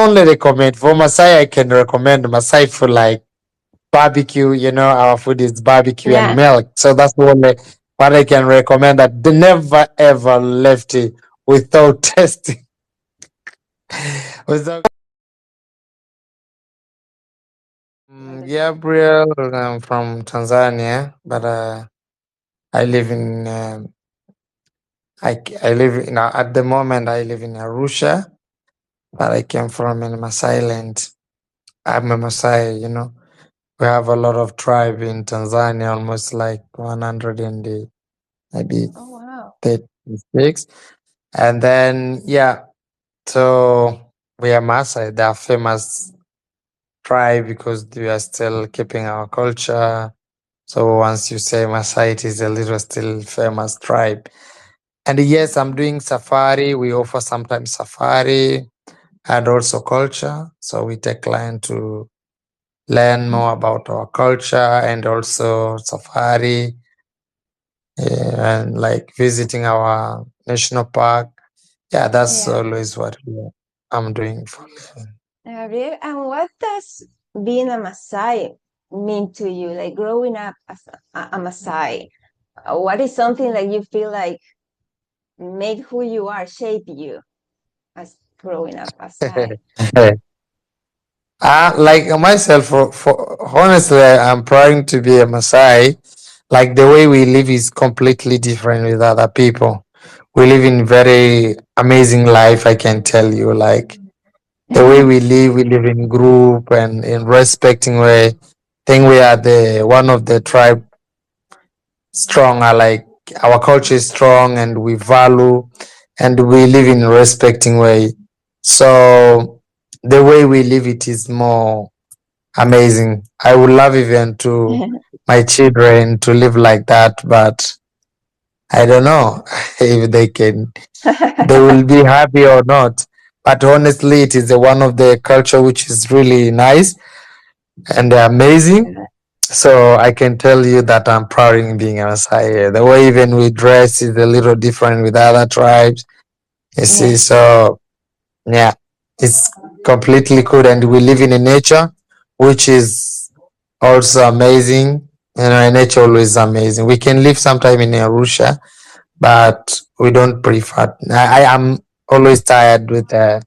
only recommend for Maasai. I can recommend Maasai food like barbecue. Our food is barbecue and Yeah. milk. So that's the only what I can recommend. That they never ever left it without testing. Without Gabriel, I'm from Tanzania, but I live in I live in at the moment I live in Arusha, but I came from in Maasai land. I'm a Maasai. We have a lot of tribe in Tanzania, almost like 100 and maybe Oh wow. 36. And then, yeah, so we are Maasai. They are famous tribe because we are still keeping our culture. So once you say Maasai, it is a little still famous tribe. And yes, I'm Mhm. doing safari. We offer sometimes safari and also culture. So we take client to learn more about our culture and also safari and like visiting our national park. Yeah, that's Yeah. always what I'm doing for living. Really? And what does being a Maasai mean to you? Like growing up as a Maasai, what is something that you feel like made who you are, shape you as growing up Maasai? Like myself, for honestly, I'm trying to be a Maasai. Like the way we live is completely different with other people. We live in very amazing life, I can tell you. Like the way we live in group and in respecting way. Think we are the one of the tribe strong. Like our culture is strong and we value and we live in respecting way. So the way we live it is more amazing. I would love even to my children to live like that, but I don't know if they will be happy or not. But honestly, it is one of the culture which is really nice and amazing. So I can tell you that I'm proud in being a Maasai. The way even we dress is a little different with other tribes. You see, Yeah. so yeah, it's completely good, and we live in a nature which is also amazing. Nature always amazing. We can live sometime in Arusha, but we don't prefer. I am always tired with the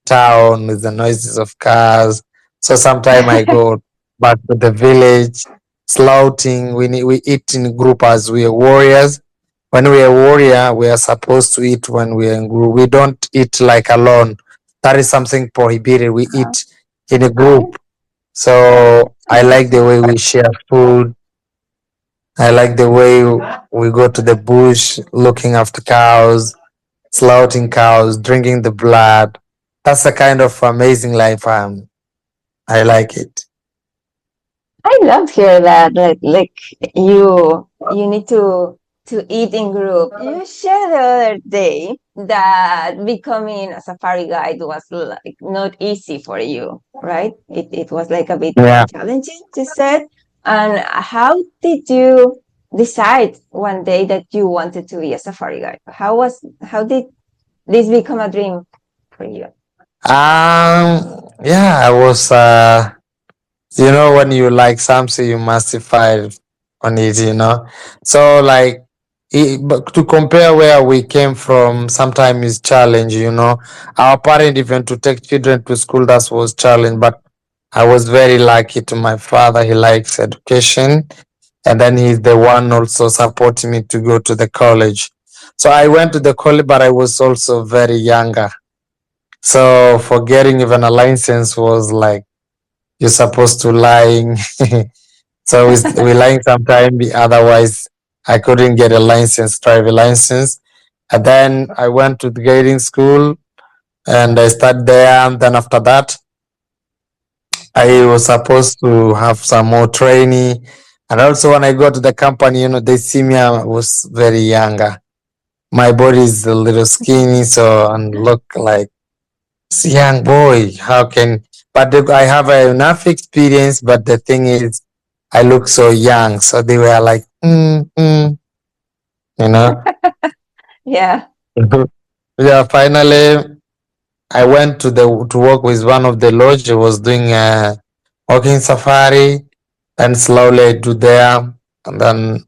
town, with the noises of cars. So sometimes I go back to the village, slouting. We eat in group as we are warriors. When we are warrior, we are supposed to eat when we are in group. We don't eat like alone. That is something prohibited. We eat in a group. So I like the way we share food. I like the way we go to the bush looking after cows, slaughtering cows, drinking the blood. That's the kind of amazing life I like it. I love hear that. Like you need to eat in group. You shared the other day that becoming a safari guide was like not easy for you, right? It was like a bit Yeah. challenging, you said. And how did you decide one day that you wanted to be a safari guide? How did this become a dream for you? Yeah, I was when you like something you massify on it. So like but to compare where we came from sometimes is challenge. Our parent even to take children to school that was challenge, but I was very lucky to my father. He likes education, and then he's the one also supporting me to go to the college. So I went to the college, but I was also very younger. So for getting even a license was like you're supposed to lying. So we lying sometime. Otherwise, I couldn't get a license, driver license. And then I went to the grading school and I started there. And then after that, I was supposed to have some more training. And also when I go to the company, they see me, I was very younger. My body is a little skinny, so and look like it's a young boy. How can? But I have enough experience. But the thing is, I look so young. So they were like, you know. Yeah. Yeah. Finally, I went to work with one of the lodge. I was doing a walking safari, and slowly I do there. And then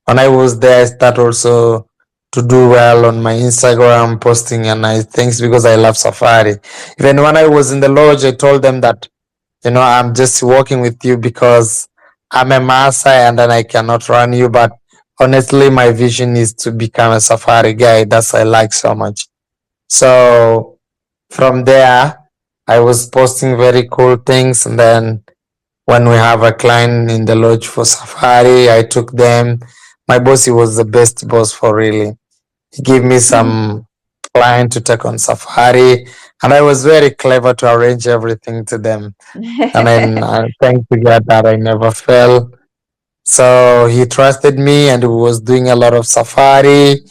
when I was there, I start also to do well on my Instagram, posting and nice things because I love safari. Even when I was in the lodge, I told them that, I'm just working with you because I'm a Maasai and then I cannot run you. But honestly, my vision is to become a safari guide. That's I like so much. So from there, I was posting very cool things. And then when we have a client in the lodge for safari, I took them. My boss, he was the best boss for really. He gave me some client to take on safari, and I was very clever to arrange everything to them. And then thank to God that I never fell. So he trusted me, and we was doing a lot of safari.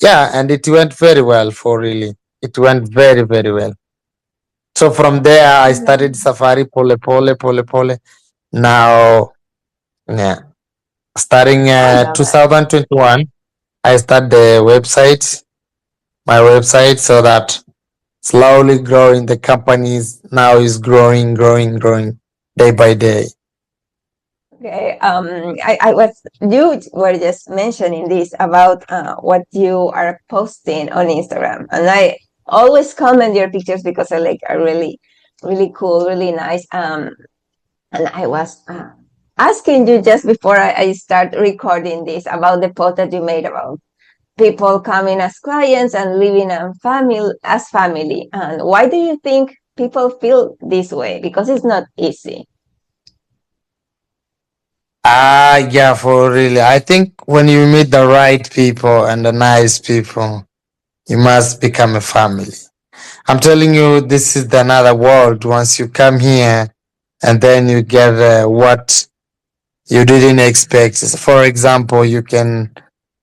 Yeah, and it went very well for really. It went very, very well. So from there, I started safari pole pole pole pole. Now, yeah, starting I love it. 2021, I start the website, my website, so that slowly growing. The companies now is growing, growing, growing day by day. Okay. I was you were just mentioning this about what you are posting on Instagram, and I always comment your pictures because I like are really, really cool, really nice. And I was asking you just before I start recording this about the post that you made about people coming as clients and living as family. And why do you think people feel this way? Because it's not easy. Yeah, for really. I think when you meet the right people and the nice people, you must become a family. I'm telling you, this is another world. Once you come here, and then you get what you didn't expect. For example,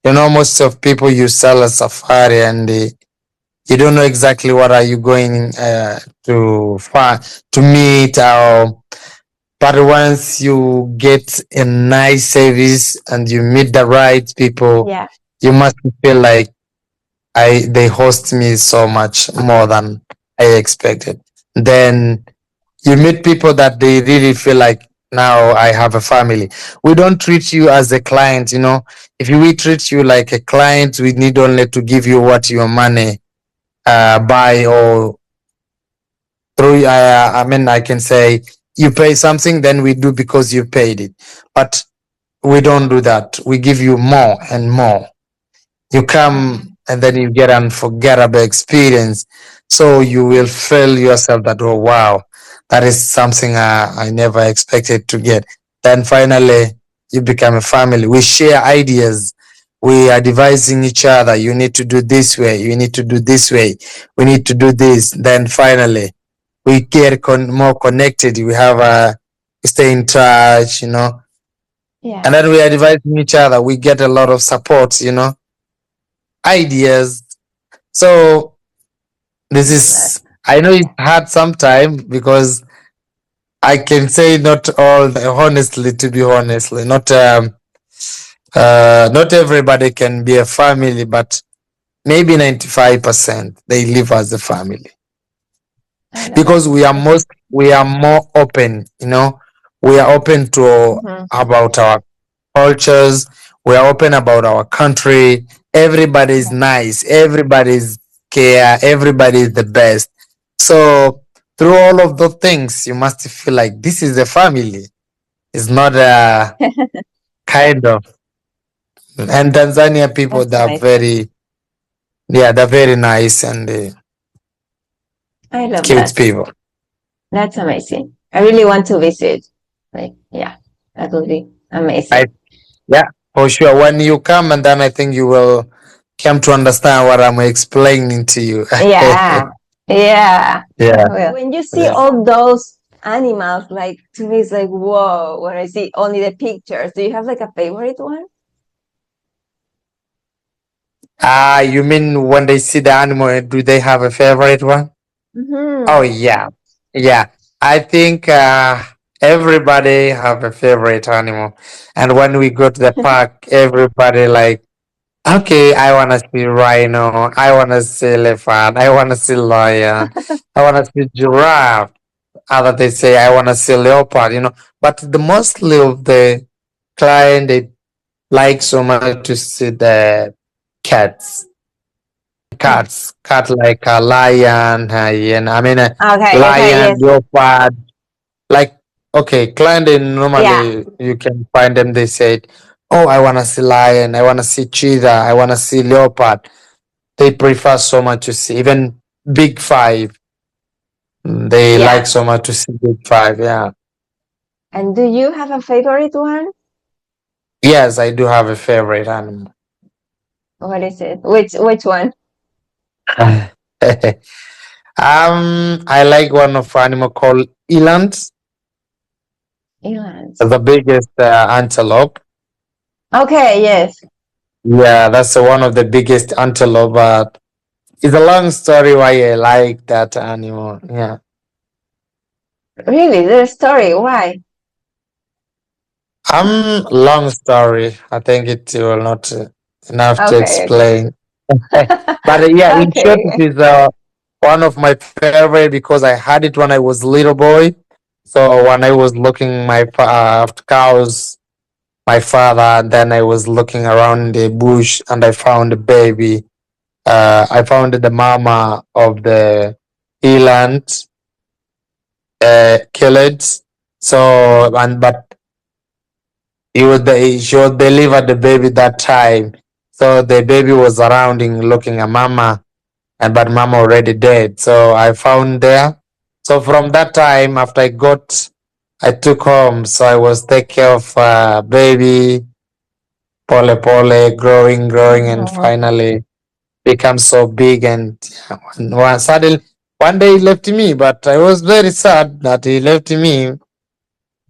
most of people you sell a safari, and you don't know exactly what are you going to find to meet, or but once you get a nice service and you meet the right people, Yeah. you must feel like they host me so much more than I expected. Then you meet people that they really feel like now I have a family. We don't treat you as a client, If we treat you like a client, we need only to give you what your money buy, or through I mean, I can say you pay something, then we do because you paid it. But we don't do that. We give you more and more. You come and then you get unforgettable experience. So you will feel yourself that, oh wow, that is something I never expected to get. Then finally you become a family. We share ideas. We are devising each other. You need to do this way. You need to do this way. We need to do this. Then finally we get more connected. We stay in touch, Yeah. and then we are advising each other. We get a lot of support, ideas. So this I love that. is, I know it's hard sometimes because I can say not all, honestly, to be honestly, not everybody can be a family, but maybe 95% they live as a family I love that. because we are more open, we are open to Mhm. about our cultures. We are open about our country. Everybody is Yeah. nice. Everybody's care. Everybody is the best. So through all of those things, you must feel like this is a family. It's not a kind of. And Tanzania people, That's they are amazing. they're very nice and I love cute that. people. That's amazing. I really want to visit. Like, yeah, that would be I amazing. Yeah, for sure. When you come, and then I think you will come to understand what I'm explaining to you. Yeah, yeah. Yeah, Well, when you see yeah. all those animals, like to me, it's like whoa. When I see only the pictures, do you have like a favorite one? You mean when they see the animal, do they have a favorite one? Oh Mm-hmm. yeah, yeah. I think everybody have a favorite animal, and when we go to the park, everybody like Okay, I want to see rhino. I want to see elephant. I want to see lion. I want to see giraffe. Other they say I want to see leopard. But the mostly of the client they like so much to see the cats. Mm. Cat like a lion, hyena. I mean, a Okay, okay, lion, yes. leopard. Like, okay, client, they Yeah, normally you can find them. They said, "Oh, I want to see lion. I want to see cheetah. I want to see leopard." They prefer so much to see even Big Five. They like yeah. so much to see Big Five. Yeah. And do you have a favorite one? Yes, I do have a favorite animal. What is it? Which one? I like one of animal called eland, Eland. the biggest antelope. Okay, yes. Yeah, that's one of the biggest antelope. But it's a long story why I like that animal. Yeah. Really, the story. Why? Long story. I think it will not enough to Okay, okay. explain. But yeah, in short, it Okay. is one of my favorite because I had it when I was little boy. So when I was looking my after cows, my father, and then I was looking around the bush and I found a baby. I found the mama of the eland killed. So and but she was delivered the baby that time. So the baby was surrounding looking at mama, and but mama already dead. So I found there. So from that time, after I took home. So I was take care of baby, pole pole, growing, and Oh, finally become so big. And suddenly one day he left me, but I was very sad that he left me.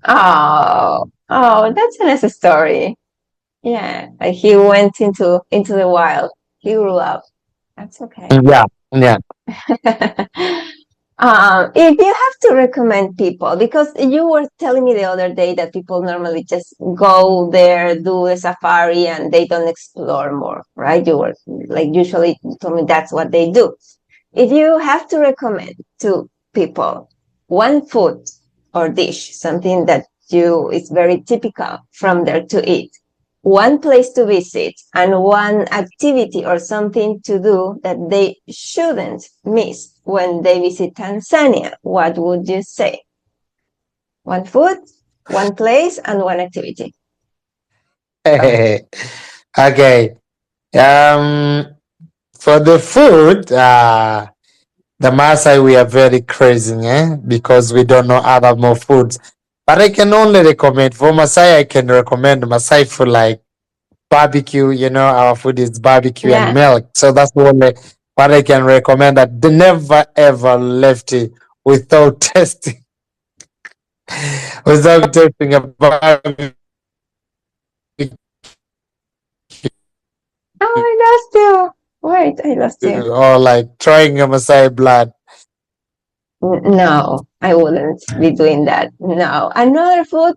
oh, that's a nice story. Yeah, like he went into the wild. He grew up. That's okay. Yeah, yeah. If you have to recommend people, because you were telling me the other day that people normally just go there, do a safari, and they don't explore more, right? You were like usually told me that's what they do. If you have to recommend to people one food or dish, something that you is very typical from there to eat, one place to visit and one activity or something to do that they shouldn't miss when they visit Tanzania, what would you say? One food, one place, and one activity. Go ahead. Okay. Um, for the food, the Maasai we are very crazy, because we don't know other more foods. But I can only recommend for Maasai. I can recommend Maasai food like barbecue. Our food is barbecue and Yeah. milk. So that's the only what I can recommend. That they never ever left it without testing, without tasting a barbecue Oh, I lost you. Wait, I lost you. or like trying a Maasai blood. No, I wouldn't be doing that. No. Another food?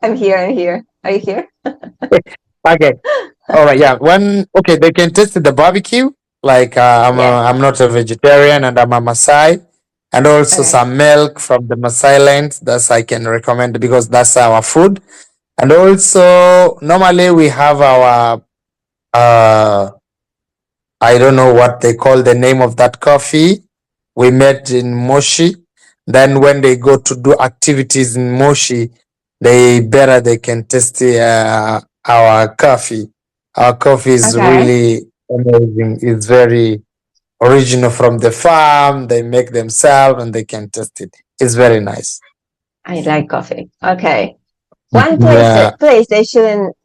I'm here, I'm here. Are you here? Okay. All right. Yeah. Okay, they can taste the barbecue. Like Yes. I'm not a vegetarian and I'm a Maasai, and also Okay. some milk from the Maasai land. That's I can recommend because that's our food. And also normally we have our uh I don't know what they call the name of that coffee we met in Moshi. Then when they go to do activities in Moshi, they can taste our coffee. Our coffee is Okay. really amazing. It's very original from the farm. They make themselves and they can taste it. It's very nice. I like coffee. Okay. One place Yeah, place they shouldn't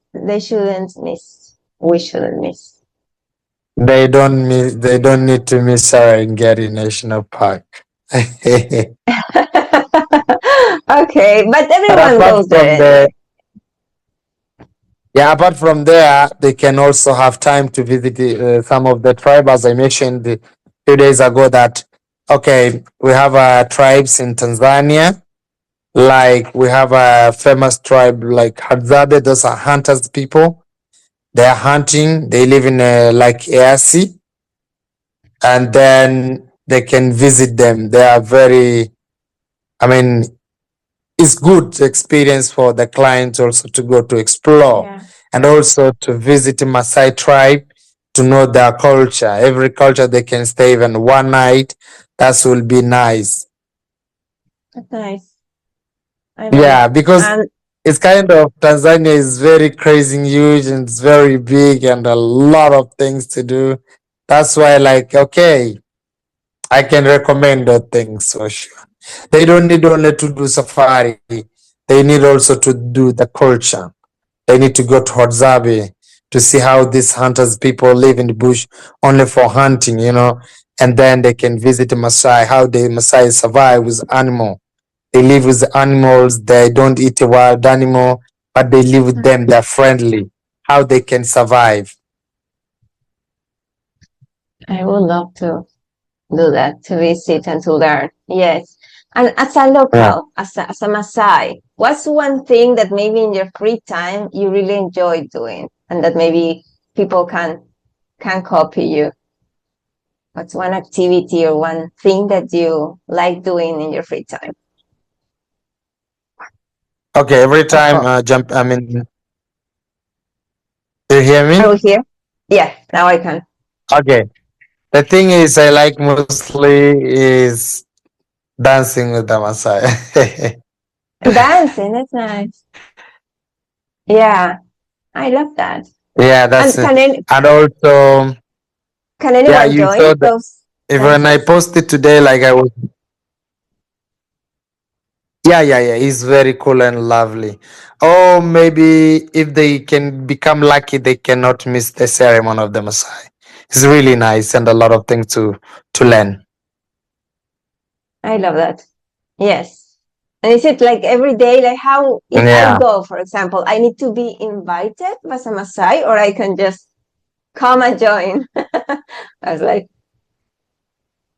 miss. We shouldn't miss. they don't need to miss Serengeti National Park. And Okay, but everyone apart goes from there the anyway. Yeah, apart from there, they can also have time to visit some of the tribes, as I mentioned a few days ago. That okay, we have tribes in Tanzania, like we have a famous tribe like Hadzabe. Those are hunters people. They are hunting. They live in a like ARC, and then they can visit them. They are very. I mean, it's good experience for the clients also to go to explore Yeah, and also to visit Maasai tribe to know their culture. Every culture they can stay even one night. That will be nice. that's nice. I love Yeah, it. because And it's kind of Tanzania is very crazy and huge and it's very big and a lot of things to do. That's why, like, okay, I can recommend those things for sure. They don't need only to do safari, they need also to do the culture. They need to go to Hadzabe to see how these hunters people live in the bush only for hunting, and then they can visit Maasai, how the Maasai survive with animal. They live with the animals, they don't eat a wild animal, but they live with them, they're friendly, how they can survive. I would love to do that, to visit and to learn. Yes. And as a Yeah. local, as a Maasai, what's one thing that maybe in your free time you really enjoy doing and that maybe people can copy you? What's one activity or one thing that you like doing in your free time? Okay, every time Oh, jump, I mean, do you hear are we me? here? Yeah, now I can. Okay. The thing is, I like mostly is dancing with the Maasai. Dancing, that's nice. Yeah, I love that. Yeah, that's And it. And also, can yeah, anyone you saw join that those even I dances? posted today, like I was, yeah, he's very cool and lovely. Or maybe if they can become lucky, they cannot miss the ceremony of the Maasai. It's really nice and a lot of things to learn. I love that. Yes. And is it like every day? Like how, if I Yeah. go, for example, I need to be invited as a Maasai or I can just come and join? I was like,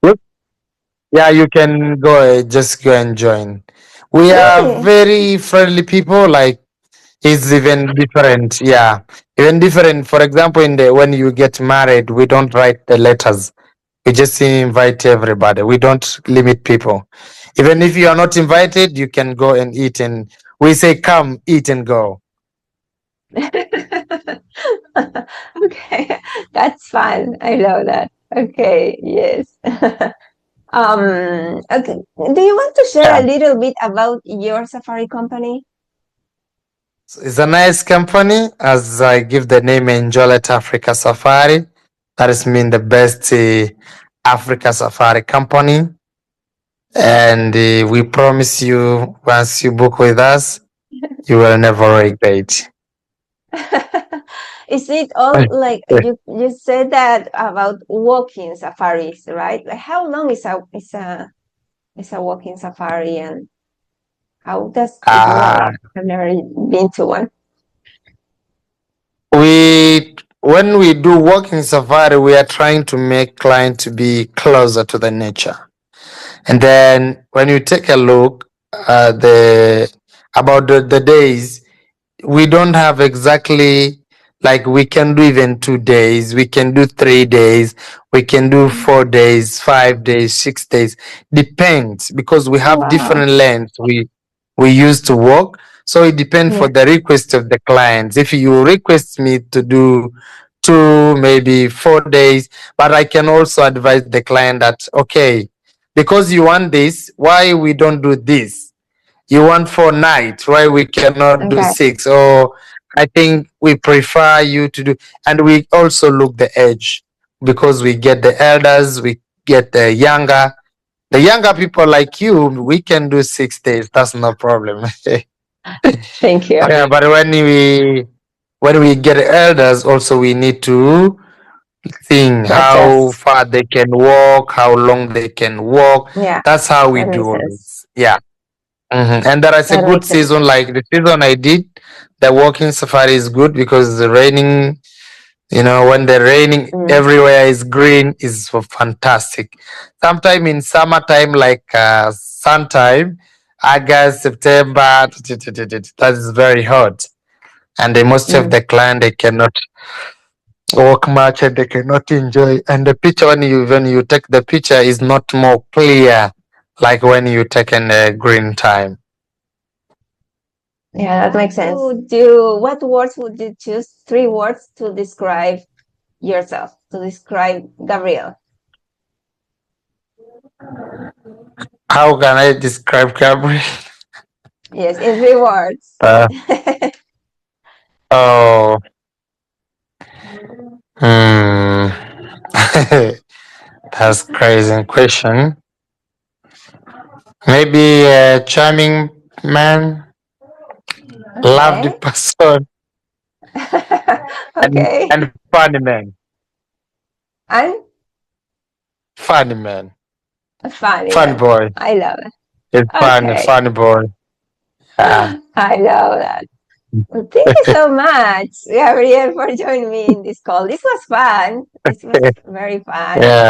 Look, yeah, you can go, just go and join. We are really? very friendly people. Like it's even different. Yeah, even different. For example, in the when you get married, we don't write the letters. We just invite everybody. We don't limit people. Even if you are not invited, you can go and eat. And we say, "Come, eat and go." Okay, that's fun. I love that. Okay, yes. Okay. Do you want to share Yeah, a little bit about your safari company? so it's a nice company. As I give the name, Enjoy Let Africa Safari. That is mean the best Africa Safari company. And we promise you, once you book with us, you will never regret. Is it all like you said that about walking safaris, right? Like how long is a walking safari and how does it work? uh, I've never been to one. we when we do walking safari, we are trying to make client to be closer to the nature. And then when you take a look the about the days, we don't have exactly, like we can do even 2 days, we can do 3 days, we can do Mhm. 4 days, 5 days, 6 days. Depends because we Oh have wow. different lengths we use to work. So it depends for Yeah. the request of the clients. If you request me to do 2, maybe 4 days, but I can also advise the client that okay, because you want this, why we don't do this? You want 4 nights, why we cannot do Okay. 6? Or I think we prefer you to do, and we also look the age because we get the elders, we get the younger people like you, we can do 6 days, that's no problem. Thank you. Yeah, but when we get elders also, we need to think To how adjust. far they can walk, how long they can walk. Yeah. That's how we That do makes sense. always. Yeah. And there is a That good makes sense. season, like the season I did. The walking safari is good because the raining, when the raining Mm. everywhere is green, is fantastic. Sometime in summertime, like sun time, August, September, that is very hot. and the most of Mm. the client they cannot walk much and they cannot enjoy. And the picture when you take the picture is not more clear like when you take in a green time. Yeah, that makes sense. What words would you choose? 3 words to describe yourself, to describe Gabriel. How can I describe Gabriel? Yes, in 3 words. Uh, oh, hmm. That's crazy question. Maybe a charming man, lovely Okay. person, and Okay. and funny man, And funny man, a funny fun man. boy. I love it. It's funny, Okay. funny boy. Ah. I love that. Well, thank you so much, Gabriel, for joining me in this call. This was fun. This was very fun. Yeah.